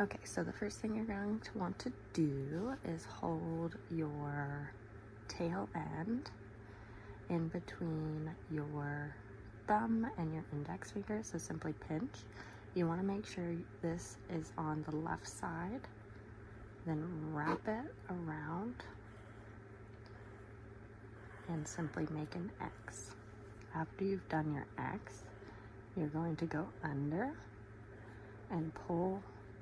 Okay, so the first thing you're going to want to do is hold your tail end in between your thumb and your index finger, so simply pinch. You want to make sure this is on the left side, then wrap it around and simply make an X. After you've done your X, you're going to go under and pull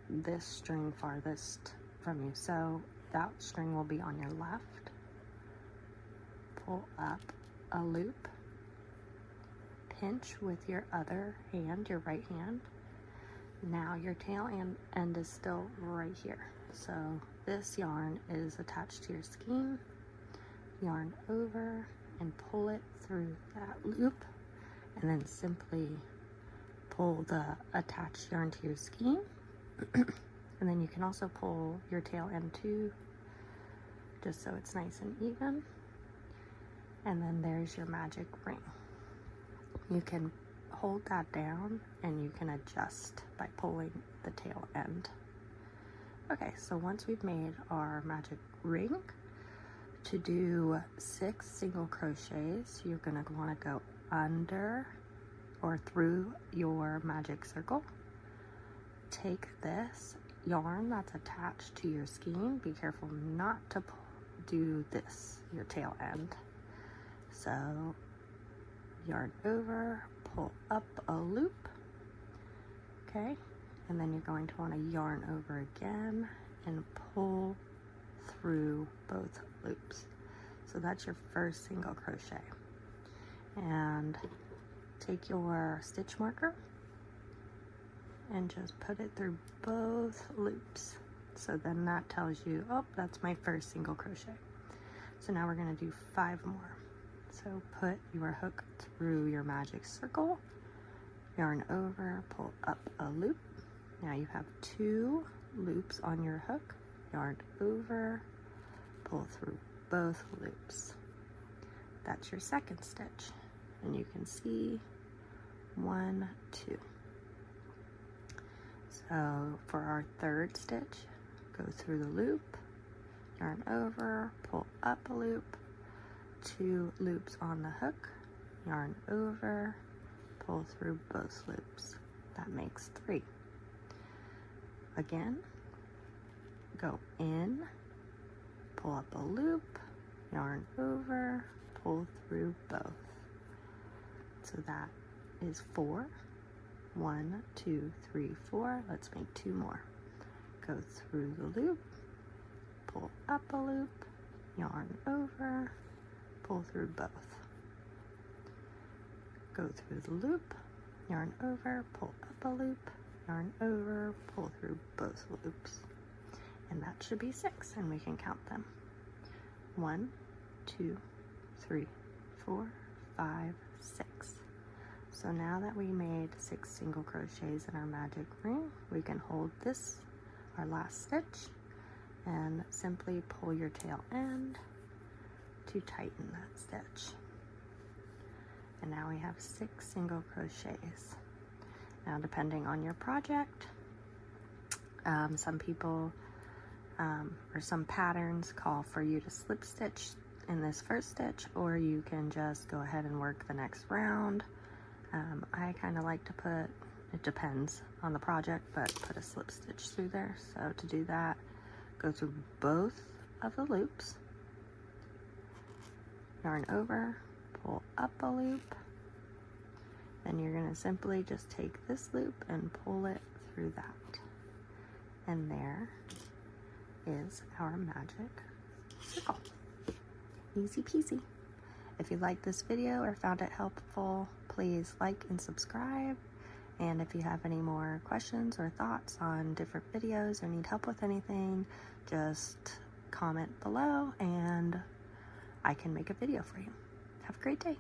this string farthest from you. So that string will be on your left. Pull up a loop, pinch with your other hand, your right hand. Now your tail end is still right here. So this yarn is attached to your skein. Yarn over and pull it through that loop, and then simply pull the attached yarn to your skein. And then you can also pull your tail end too, just so it's nice and even. And then there's your magic ring. You can hold that down and you can adjust by pulling the tail end. Okay, so once we've made our magic ring, to do 6 single crochets, you're gonna wanna go under or through your magic circle. Take this yarn that's attached to your skein. Be careful not to do this, your tail end. So yarn over, pull up a loop, okay? And then you're going to want to yarn over again and pull through both loops. So that's your first single crochet. And take your stitch marker and just put it through both loops. So then that tells you, oh, that's my first single crochet. So now we're going to do 5 more. So put your hook through your magic circle, yarn over, pull up a loop. Now you have 2 loops on your hook, yarn over, pull through both loops. That's your second stitch. And you can see 1, 2. So for our third stitch, go through the loop, yarn over, pull up a loop, 2 loops on the hook, yarn over, pull through both loops. That makes 3. Again, go in, pull up a loop, yarn over, pull through both. So that is 4. 1, 2, 3, 4. Let's make 2 more. Go through the loop, pull up a loop, yarn over, pull through both. Go through the loop, yarn over, pull up a loop, yarn over, pull through both loops. And that should be 6, and we can count them. 1, 2, 3, 4, 5, 6. So now that we made 6 single crochets in our magic ring, we can hold this, our last stitch, and simply pull your tail end to tighten that stitch. And now we have 6 single crochets. Now depending on your project, some people or some patterns call for you to slip stitch in this first stitch, or you can just go ahead and work the next round. I kind of like to put, it depends on the project, but put a slip stitch through there. So to do that, go through both of the loops, yarn over, pull up a loop, then you're going to simply just take this loop and pull it through that. And there is our magic circle. Easy peasy. If you liked this video or found it helpful, please like and subscribe. And if you have any more questions or thoughts on different videos or need help with anything, just comment below and I can make a video for you. Have a great day.